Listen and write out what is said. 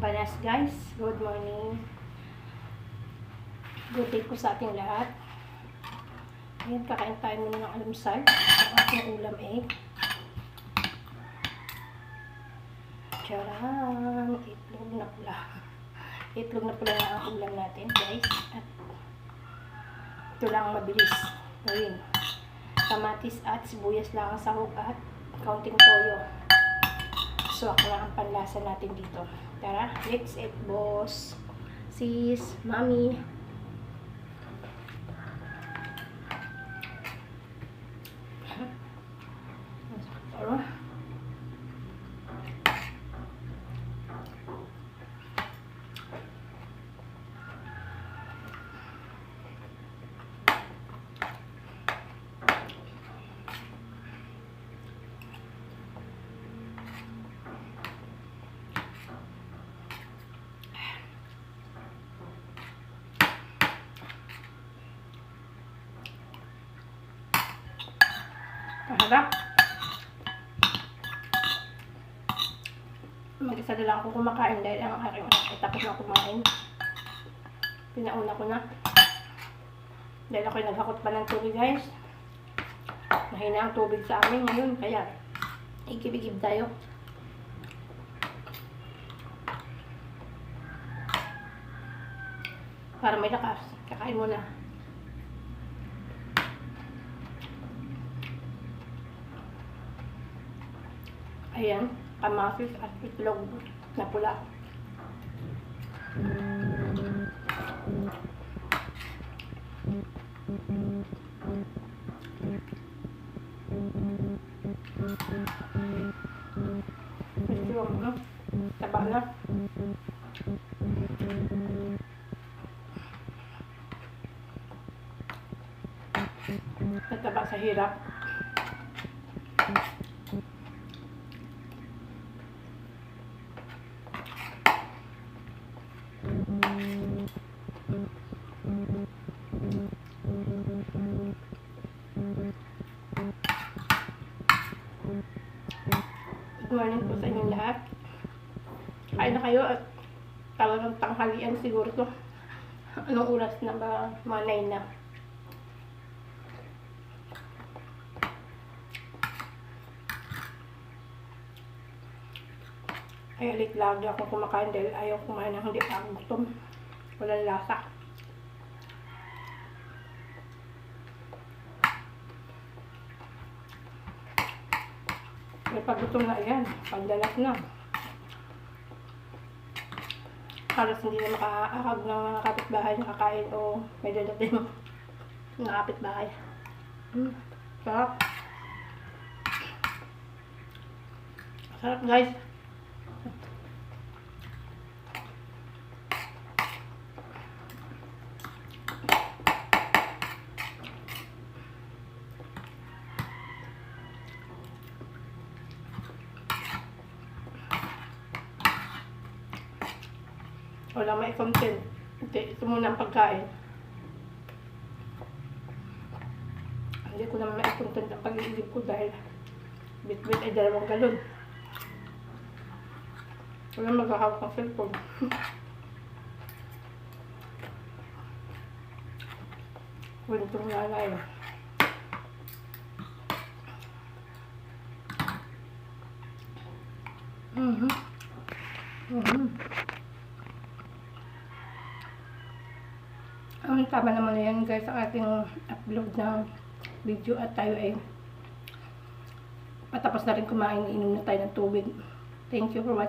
Banas guys, good morning. Good day po sa ating lahat. Ngayon kakain tayo muna ng almusal. Ang ating ulam charan, itlog na pula. Itlog na pula na ang ulam natin guys. At ito lang mabilis gawin. Kamatis at sibuyas lang ang sahog at kaunting toyo. Swak na ang panlasa natin dito. Tara, let's eat, boss, sis, mommy. Tara. Harap. Mag-isa na lang ako kumakain dahil ang aking anak ay tapos na kumain. Pinauna ko na. Dahil ako'y naghakot pa ng tubig guys. Mahina ang tubig sa amin ngayon. Kaya ikibigib tayo. Para may lakas. Kakain mo na. Ayan, kamatis at itlog na pula. Ito ano, taba na. Nataba sa hirap. Good morning po sa inyong lahat. Kain na kayo at talagang tanghalian siguro to. Anong oras na ba? Mga 9 na. Kaya late lagi ako kumakain dahil ayaw kumain ng hindi pa gutom. Walang lasa. May pagutom na yan. Pagdalas na. Halos hindi na makaakag ng mga kapitbahay na kakain o may dadating ng kapitbahay. Sarap. Sarap guys. Wala may content. Ito muna ang pagkain. Hindi ko naman may content ang pag-iigib ko dahil bit-bit ay 2 galon. Wala maghahawak ng cellphone. Kwentong lalay. Tama naman na yan guys ang ating upload na video at tayo ay patapos na rin kumain, inom na tayo ng tubig. Thank you for watching.